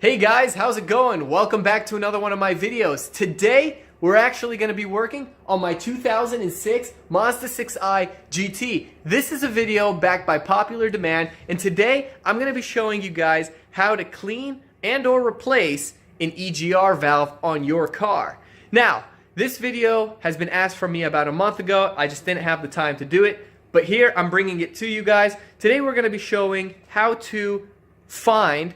Hey guys, how's it going? Welcome back to another one of my videos. Today, we're actually going to be working on my 2006 Mazda 6i GT. This is a video backed by popular demand, and today I'm going to be showing you guys how to clean and or replace an EGR valve on your car. Now, this video has been asked from me about a month ago. I just didn't have the time to do it, but here I'm bringing it to you guys. Today we're going to be showing how to find,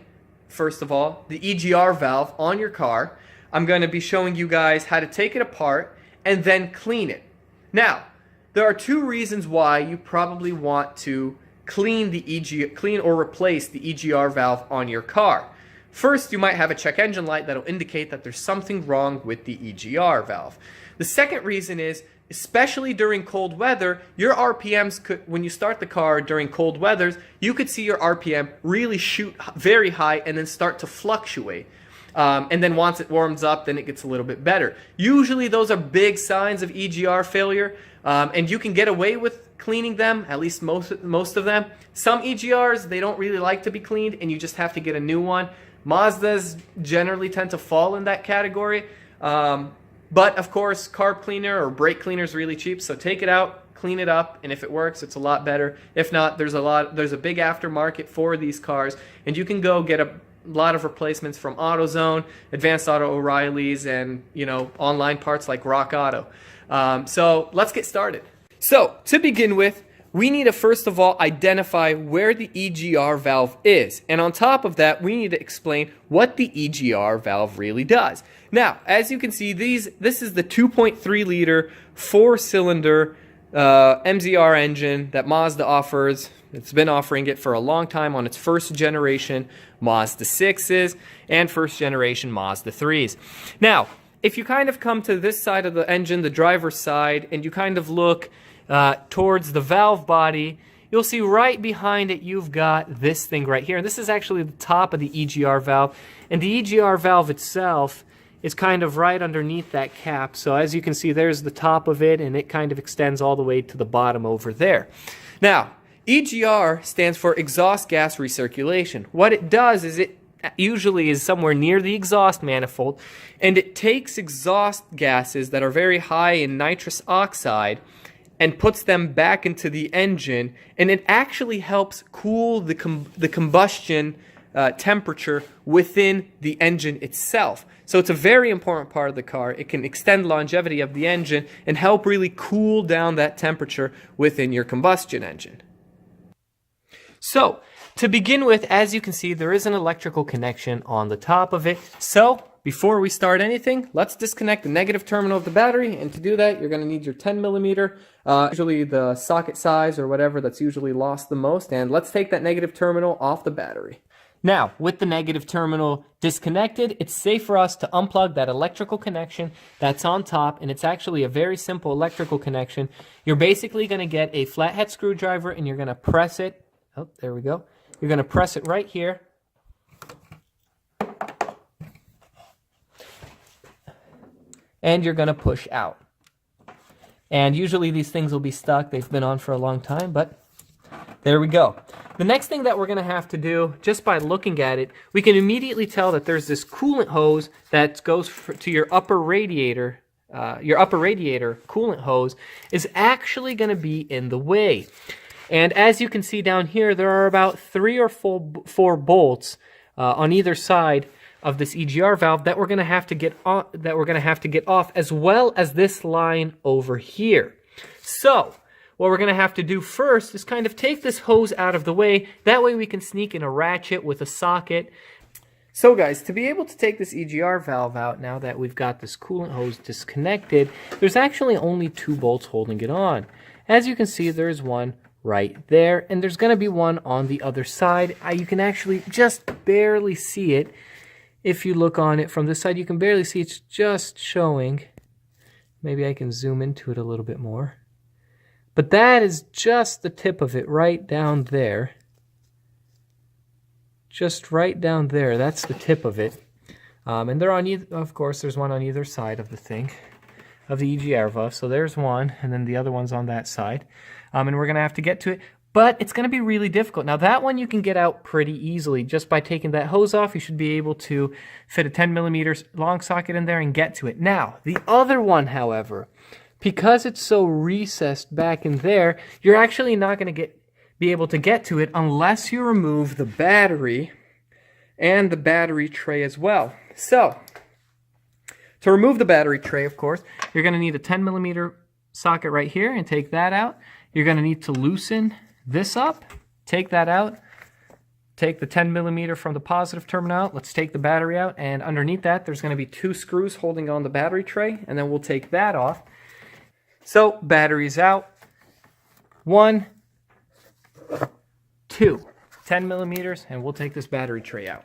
first of all, the EGR valve on your car. I'm going to be showing you guys how to take it apart and then clean it. Now, there are two reasons why you probably want to clean or replace the EGR valve on your car. First, you might have a check engine light that'll indicate that there's something wrong with the EGR valve. The second reason is, especially during cold weather, your RPMs could, when you start the car during cold weathers, you could see your RPM really shoot very high and then start to fluctuate. And then once it warms up, then it gets a little bit better. Usually those are big signs of EGR failure, and you can get away with cleaning them, at least most of them. Some EGRs, they don't really like to be cleaned, and you just have to get a new one. Mazdas generally tend to fall in that category. But of course, carb cleaner or brake cleaner is really cheap, so take it out, clean it up, and if it works, it's a lot better. If not, there's a big aftermarket for these cars, and you can go get a lot of replacements from AutoZone, Advanced Auto O'Reilly's, and online parts like Rock Auto. So let's get started. So to begin with, we need to first of all identify where the EGR valve is. And on top of that, we need to explain what the EGR valve really does. Now, as you can see, this is the 2.3 liter 4-cylinder MZR engine that Mazda offers. It's been offering it for a long time on its first generation Mazda 6s and first generation Mazda 3s. Now, if you kind of come to this side of the engine, the driver's side, and you kind of look towards the valve body, you'll see right behind it you've got this thing right here. And this is actually the top of the EGR valve. And the EGR valve itself is kind of right underneath that cap. So as you can see, there's the top of it, and it kind of extends all the way to the bottom over there. Now, EGR stands for exhaust gas recirculation. What it does is it usually is somewhere near the exhaust manifold, and it takes exhaust gases that are very high in nitrous oxide and puts them back into the engine, and it actually helps cool the combustion temperature within the engine itself. So it's a very important part of the car. It can extend longevity of the engine and help really cool down that temperature within your combustion engine. So, to begin with, as you can see, there is an electrical connection on the top of it. So, before we start anything, let's disconnect the negative terminal of the battery, and to do that, you're going to need your 10 millimeter, usually the socket size or whatever that's usually lost the most, and let's take that negative terminal off the battery. Now, with the negative terminal disconnected, it's safe for us to unplug that electrical connection that's on top, and it's actually a very simple electrical connection. You're basically going to get a flathead screwdriver, and you're going to press it. Oh, there we go. You're going to press it right here. And you're going to push out. And usually these things will be stuck. They've been on for a long time, but there we go. The next thing that we're going to have to do, just by looking at it, we can immediately tell that there's this coolant hose that goes to your upper radiator. Your upper radiator coolant hose is actually going to be in the way. And as you can see down here, there are about 3 or 4 bolts on either side of this EGR valve that we're going to have to get off, as well as this line over here. So, what we're going to have to do first is kind of take this hose out of the way. That way we can sneak in a ratchet with a socket. So guys, to be able to take this EGR valve out, now that we've got this coolant hose disconnected, there's actually only 2 bolts holding it on. As you can see, there's one right there, and there's going to be one on the other side. You can actually just barely see it. If you look on it from this side, you can barely see it's just showing. Maybe I can zoom into it a little bit more. But that is just the tip of it right down there. Just right down there, that's the tip of it. And they're on either, of course, there's one on either side of the thing, of the EGR valve. So there's one, and then the other one's on that side. And we're going to have to get to it. but it's going to be really difficult. Now that one you can get out pretty easily. Just by taking that hose off, you should be able to fit a 10 millimeter long socket in there and get to it. Now, the other one, however, because it's so recessed back in there, you're actually not going to be able to get to it unless you remove the battery and the battery tray as well. So, to remove the battery tray, of course, you're going to need a 10 millimeter socket right here and take that out. You're going to need to loosen this up, take that out, take the 10 millimeter from the positive terminal out. Let's take the battery out, and underneath that there's going to be 2 screws holding on the battery tray, and then we'll take that off. So, battery's out. 1, 2, 10 millimeters, and we'll take this battery tray out.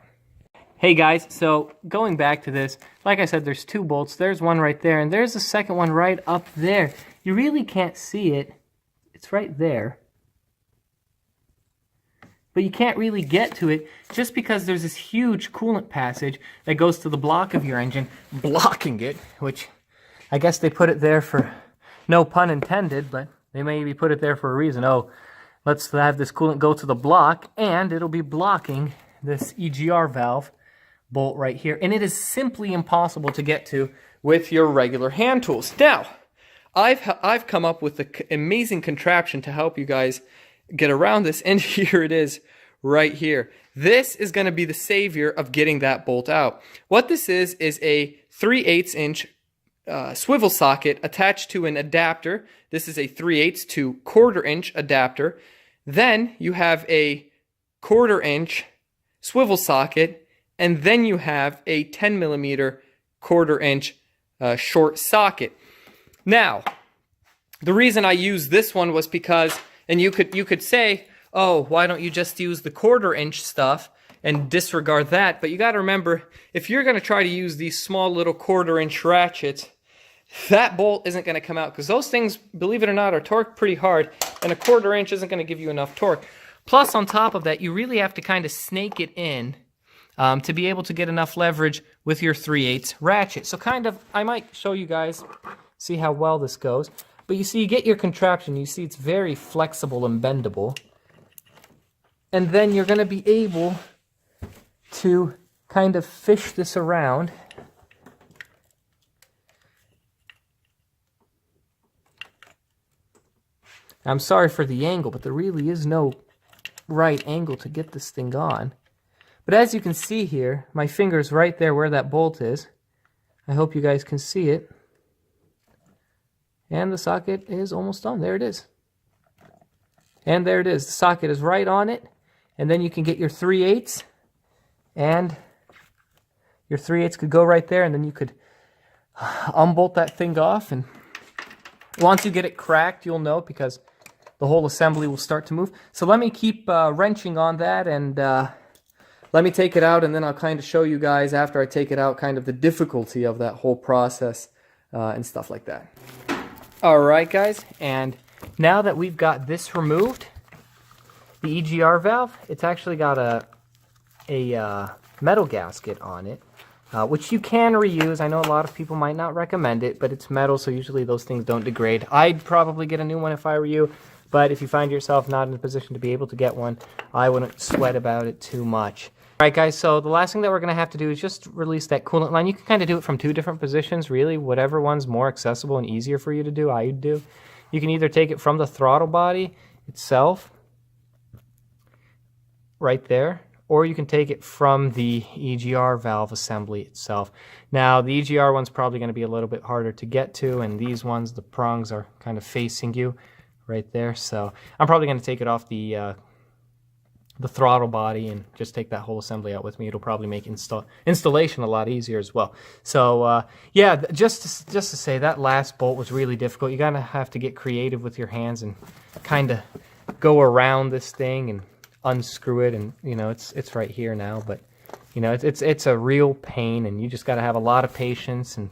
Hey guys, so going back to this, like I said, there's 2 bolts. There's one right there, and there's the second one right up there. You really can't see it. It's right there. But you can't really get to it just because there's this huge coolant passage that goes to the block of your engine, blocking it, which I guess they put it there for, no pun intended, but they maybe put it there for a reason. Oh, let's have this coolant go to the block, and it'll be blocking this EGR valve bolt right here. And it is simply impossible to get to with your regular hand tools. Now, I've come up with an amazing contraption to help you guys get around this, and here it is right here. This is going to be the savior of getting that bolt out. What this is a 3/8 inch swivel socket attached to an adapter. This is a 3/8 to 1/4 inch adapter. Then you have a 1/4 inch swivel socket, and then you have a 10 millimeter 1/4 inch short socket. Now, the reason I use this one was because, and you could say, oh, why don't you just use the 1/4 inch stuff and disregard that? But you got to remember, if you're going to try to use these small little 1/4 inch ratchets, that bolt isn't going to come out, because those things, believe it or not, are torqued pretty hard, and a 1/4 inch isn't going to give you enough torque. Plus, on top of that, you really have to kind of snake it in to be able to get enough leverage with your 3/8 ratchet. So kind of, I might show you guys, see how well this goes. But you see, you get your contraption, you see it's very flexible and bendable. And then you're going to be able to kind of fish this around. I'm sorry for the angle, but there really is no right angle to get this thing on. But as you can see here, my finger's right there where that bolt is. I hope you guys can see it. And the socket is almost on. There it is. And there it is. The socket is right on it. And then you can get your 3/8, and your 3/8 could go right there, and then you could unbolt that thing off. And once you get it cracked, you'll know, because the whole assembly will start to move. So let me keep wrenching on that, and let me take it out, and then I'll kind of show you guys after I take it out kind of the difficulty of that whole process and stuff like that. Alright guys, and now that we've got this removed, the EGR valve, it's actually got a metal gasket on it, which you can reuse. I know a lot of people might not recommend it, but it's metal, so usually those things don't degrade. I'd probably get a new one if I were you, but if you find yourself not in a position to be able to get one, I wouldn't sweat about it too much. Alright guys, so the last thing that we're going to have to do is just release that coolant line. You can kind of do it from 2 different positions, really. Whatever one's more accessible and easier for you to do, I'd do. You can either take it from the throttle body itself, right there, or you can take it from the EGR valve assembly itself. Now, the EGR one's probably going to be a little bit harder to get to, and these ones, the prongs are kind of facing you right there. So I'm probably going to take it off the throttle body and just take that whole assembly out with me. It'll probably make installation a lot easier as well. So yeah, just to say, that last bolt was really difficult. You're gonna have to get creative with your hands and kind of go around this thing and unscrew it. And you know, it's right here now, but you know, it's a real pain, and you just got to have a lot of patience and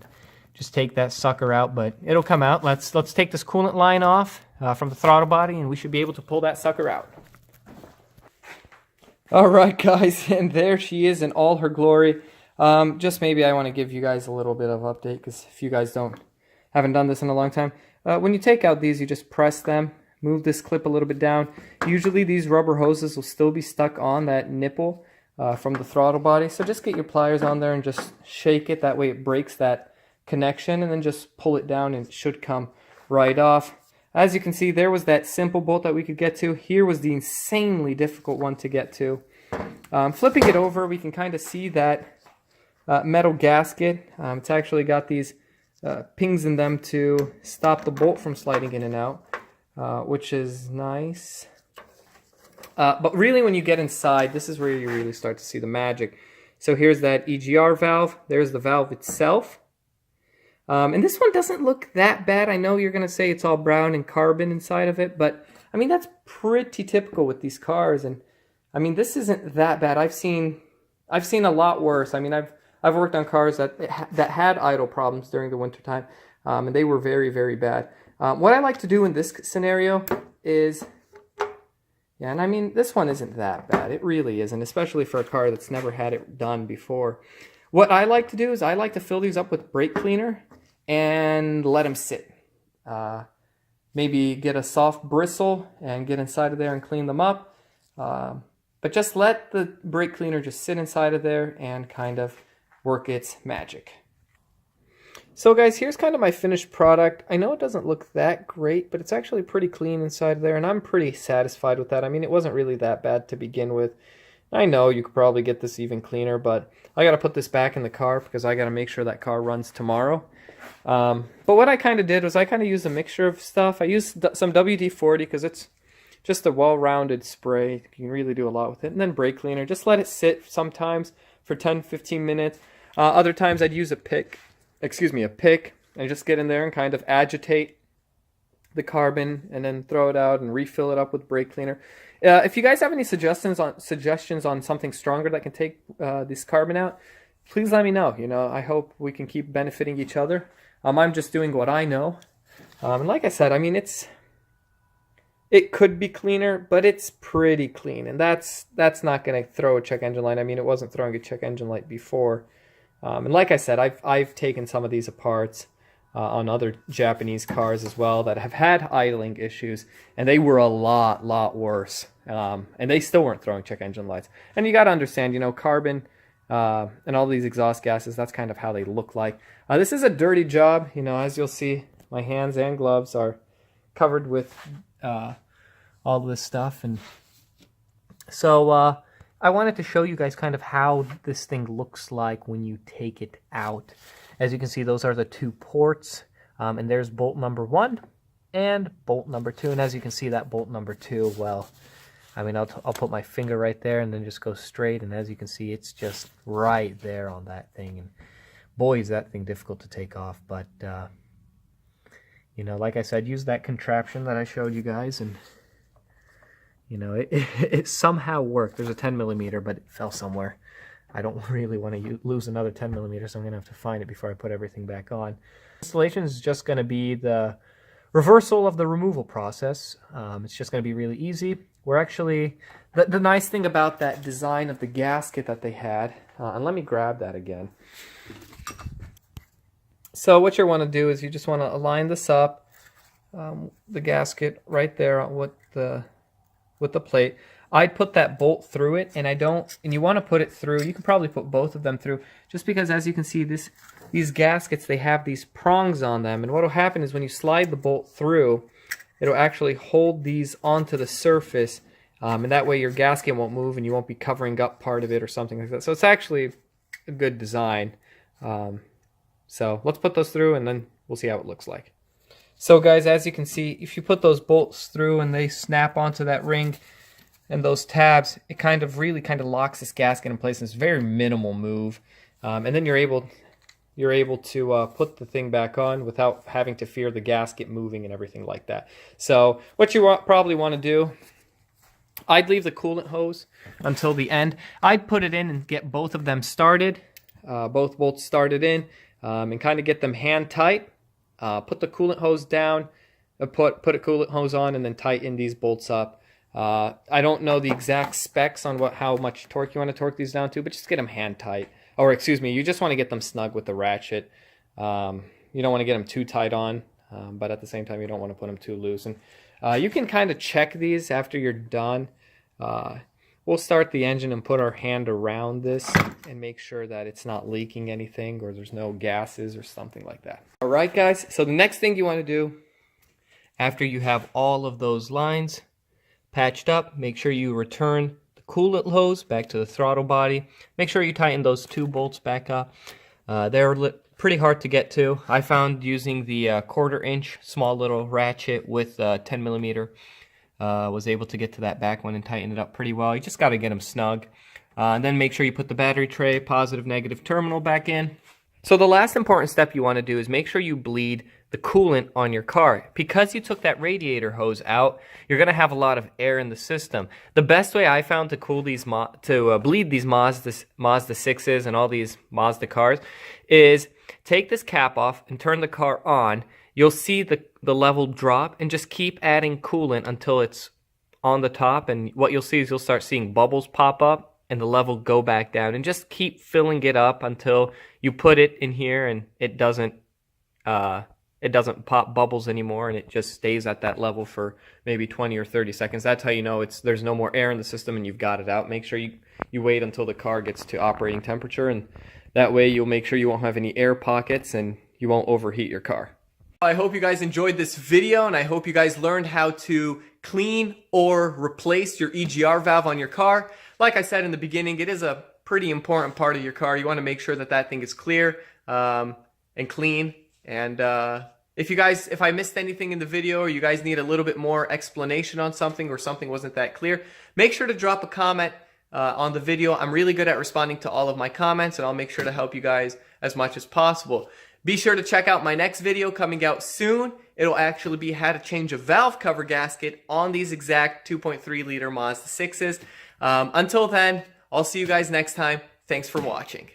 just take that sucker out. But it'll come out. Let's take this coolant line off from the throttle body, and we should be able to pull that sucker out. Alright guys, and there she is in all her glory. Just maybe I want to give you guys a little bit of update, because if you guys haven't done this in a long time, when you take out these, you just press them move this clip a little bit down. Usually these rubber hoses will still be stuck on that nipple from the throttle body. So just get your pliers on there and just shake it. That way it breaks that connection, and then just pull it down and it should come right off. As you can see, there was that simple bolt that we could get to. Here was the insanely difficult one to get to. Flipping it over, we can kind of see that metal gasket. It's actually got these pings in them to stop the bolt from sliding in and out, which is nice. But really, when you get inside, this is where you really start to see the magic. So here's that EGR valve. There's the valve itself. And this one doesn't look that bad. I know you're going to say it's all brown and carbon inside of it, but I mean, that's pretty typical with these cars. And I mean, this isn't that bad. I've seen a lot worse. I mean, I've worked on cars that had idle problems during the wintertime, and they were very, very bad. What I like to do in this scenario is, yeah, and I mean, this one isn't that bad. It really isn't, especially for a car that's never had it done before. What I like to do is I like to fill these up with brake cleaner and let them sit. Maybe get a soft bristle and get inside of there and clean them up. But just let the brake cleaner just sit inside of there and kind of work its magic. So guys, here's kind of my finished product. I know it doesn't look that great, but it's actually pretty clean inside of there, and I'm pretty satisfied with that. I mean, it wasn't really that bad to begin with. I know you could probably get this even cleaner, but I got to put this back in the car because I got to make sure that car runs tomorrow. But what I kind of did was I kind of used a mixture of stuff. I used some WD-40 because it's just a well-rounded spray. You can really do a lot with it. And then brake cleaner. Just let it sit sometimes for 10-15 minutes. Other times I'd use a pick, and just get in there and kind of agitate the carbon and then throw it out and refill it up with brake cleaner. If you guys have any suggestions on something stronger that can take this carbon out, please let me know. You know, I hope we can keep benefiting each other. I'm just doing what I know. And like I said, I mean, it could be cleaner, but it's pretty clean. And that's not going to throw a check engine light. I mean, it wasn't throwing a check engine light before. And like I said, I've taken some of these apart on other Japanese cars as well that have had idling issues, and they were a lot worse. And they still weren't throwing check engine lights. And you got to understand, you know, carbon and all these exhaust gases, that's kind of how they look like. This is a dirty job. You know, as you'll see, my hands and gloves are covered with all this stuff. And so I wanted to show you guys kind of how this thing looks like when you take it out. As you can see, those are the two ports, and there's bolt number 1 and bolt number 2. And as you can see, that bolt number 2, well, I mean, I'll put my finger right there and then just go straight, and as you can see, it's just right there on that thing. And boy, is that thing difficult to take off. But you know, like I said, use that contraption that I showed you guys, and you know, it somehow worked. There's a 10 millimeter, but it fell somewhere. I don't really want to lose another 10 millimeters, so I'm going to have to find it before I put everything back on. Installation is just going to be the reversal of the removal process. It's just going to be really easy. We're actually, the nice thing about that design of the gasket that they had, and let me grab that again. So what you want to do is you just want to align this up, the gasket right there with the plate. I'd put that bolt through it, and you want to put it through. You can probably put both of them through, just because as you can see, these gaskets, they have these prongs on them, and what will happen is when you slide the bolt through, it'll actually hold these onto the surface, and that way your gasket won't move and you won't be covering up part of it or something like that. So it's actually a good design. So let's put those through and then we'll see how it looks like. So guys, as you can see, if you put those bolts through and they snap onto that ring and those tabs, it really kind of locks this gasket in place. It's a very minimal move, and then you're able to put the thing back on without having to fear the gasket moving and everything like that. So what you probably want to do, I'd leave the coolant hose until the end. I'd put it in and get both of them started, both bolts started in, and kind of get them hand tight. Put the coolant hose down, put a coolant hose on, and then tighten these bolts up. I don't know the exact specs on how much torque you want to torque these down to, but just get them hand tight. Or excuse me, you just want to get them snug with the ratchet. You don't want to get them too tight on, but at the same time you don't want to put them too loose. And You can kind of check these after you're done. We'll start the engine and put our hand around this and make sure that it's not leaking anything or there's no gases or something like that. Alright guys, so the next thing you want to do after you have all of those lines patched up, make sure you return the coolant hose back to the throttle body. Make sure you tighten those 2 bolts back up. They're pretty hard to get to. I found using the 1/4 inch small little ratchet with 10 millimeter was able to get to that back one and tighten it up pretty well. You just got to get them snug. And then make sure you put the battery tray, positive, negative terminal back in. So the last important step you want to do is make sure you bleed the coolant on your car. Because you took that radiator hose out, you're going to have a lot of air in the system. The best way I found to cool these bleed these Mazda 6s and all these Mazda cars is take this cap off and turn the car on. You'll see the level drop and just keep adding coolant until it's on the top, and what you'll see is you'll start seeing bubbles pop up and the level go back down, and just keep filling it up until you put it in here and it doesn't pop bubbles anymore, and it just stays at that level for maybe 20 or 30 seconds. That's how you know there's no more air in the system and you've got it out. Make sure you wait until the car gets to operating temperature, and that way you'll make sure you won't have any air pockets and you won't overheat your car. I hope you guys enjoyed this video, and I hope you guys learned how to clean or replace your EGR valve on your car. Like I said in the beginning, it is a pretty important part of your car. You want to make sure that that thing is clear and clean. And if I missed anything in the video, or you guys need a little bit more explanation on something, or something wasn't that clear, make sure to drop a comment on the video. I'm really good at responding to all of my comments, and I'll make sure to help you guys as much as possible. Be sure to check out my next video coming out soon. It'll actually be how to change a valve cover gasket on these exact 2.3 liter Mazda 6s. Until then, I'll see you guys next time. Thanks for watching.